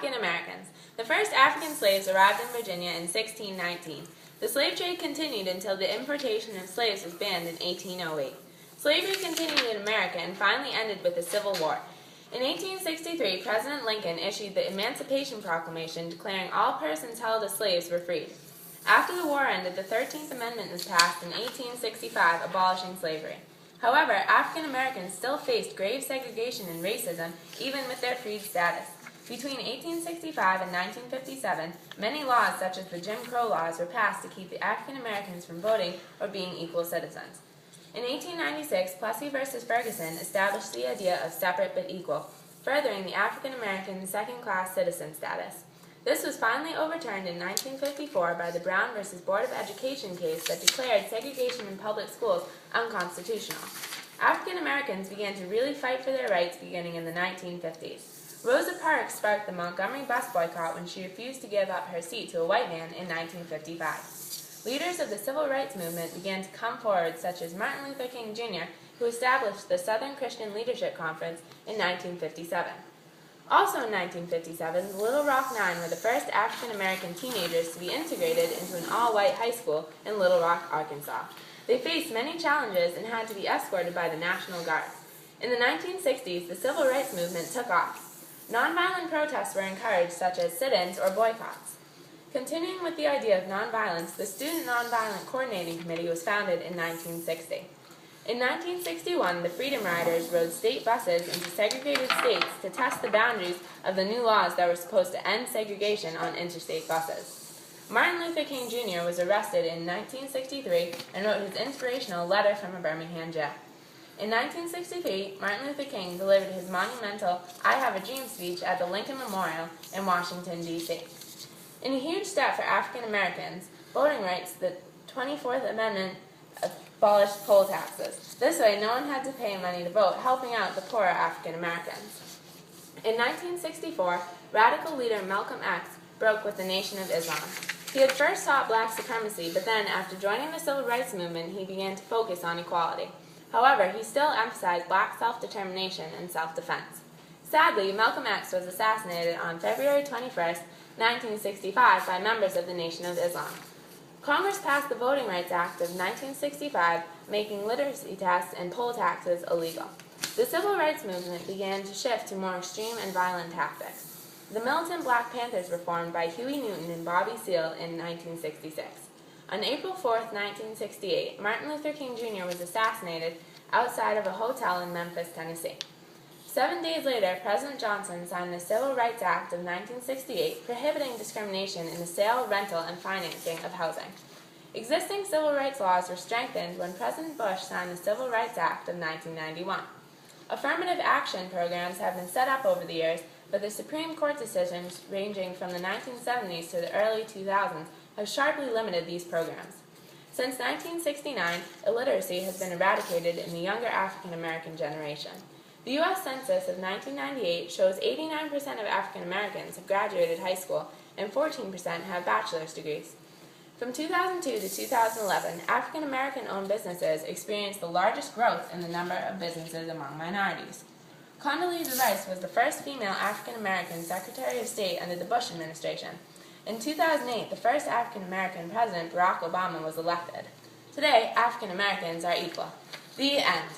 African Americans. The first African slaves arrived in Virginia in 1619. The slave trade continued until the importation of slaves was banned in 1808. Slavery continued in America and finally ended with the Civil War. In 1863, President Lincoln issued the Emancipation Proclamation declaring all persons held as slaves were freed. After the war ended, the 13th Amendment was passed in 1865, abolishing slavery. However, African Americans still faced grave segregation and racism, even with their freed status. Between 1865 and 1957, many laws such as the Jim Crow laws were passed to keep the African Americans from voting or being equal citizens. In 1896, Plessy v. Ferguson established the idea of separate but equal, furthering the African American second-class citizen status. This was finally overturned in 1954 by the Brown v. Board of Education case that declared segregation in public schools unconstitutional. African Americans began to really fight for their rights beginning in the 1950s. Rosa Parks sparked the Montgomery bus boycott when she refused to give up her seat to a white man in 1955. Leaders of the civil rights movement began to come forward, such as Martin Luther King Jr., who established the Southern Christian Leadership Conference in 1957. Also in 1957, the Little Rock Nine were the first African-American teenagers to be integrated into an all-white high school in Little Rock, Arkansas. They faced many challenges and had to be escorted by the National Guard. In the 1960s, the civil rights movement took off. Nonviolent protests were encouraged, such as sit-ins or boycotts. Continuing with the idea of nonviolence, the Student Nonviolent Coordinating Committee was founded in 1960. In 1961, the Freedom Riders rode state buses into segregated states to test the boundaries of the new laws that were supposed to end segregation on interstate buses. Martin Luther King Jr. was arrested in 1963 and wrote his inspirational Letter from a Birmingham Jail. In 1963, Martin Luther King delivered his monumental I Have a Dream speech at the Lincoln Memorial in Washington, D.C. In a huge step for African Americans, voting rights, the 24th Amendment abolished poll taxes. This way, no one had to pay money to vote, helping out the poorer African Americans. In 1964, radical leader Malcolm X broke with the Nation of Islam. He had first sought black supremacy, but then, after joining the civil rights movement, he began to focus on equality. However, he still emphasized black self-determination and self-defense. Sadly, Malcolm X was assassinated on February 21, 1965, by members of the Nation of Islam. Congress passed the Voting Rights Act of 1965, making literacy tests and poll taxes illegal. The civil rights movement began to shift to more extreme and violent tactics. The militant Black Panthers were formed by Huey Newton and Bobby Seale in 1966. On April 4, 1968, Martin Luther King Jr. was assassinated outside of a hotel in Memphis, Tennessee. 7 days later, President Johnson signed the Civil Rights Act of 1968, prohibiting discrimination in the sale, rental, and financing of housing. Existing civil rights laws were strengthened when President Bush signed the Civil Rights Act of 1991. Affirmative action programs have been set up over the years, but the Supreme Court decisions ranging from the 1970s to the early 2000s have sharply limited these programs. Since 1969, illiteracy has been eradicated in the younger African American generation. The U.S. Census of 1998 shows 89% of African Americans have graduated high school and 14% have bachelor's degrees. From 2002 to 2011, African American owned businesses experienced the largest growth in the number of businesses among minorities. Condoleezza Rice was the first female African American Secretary of State under the Bush administration. In 2008, the first African American president, Barack Obama, was elected. Today, African Americans are equal. The end.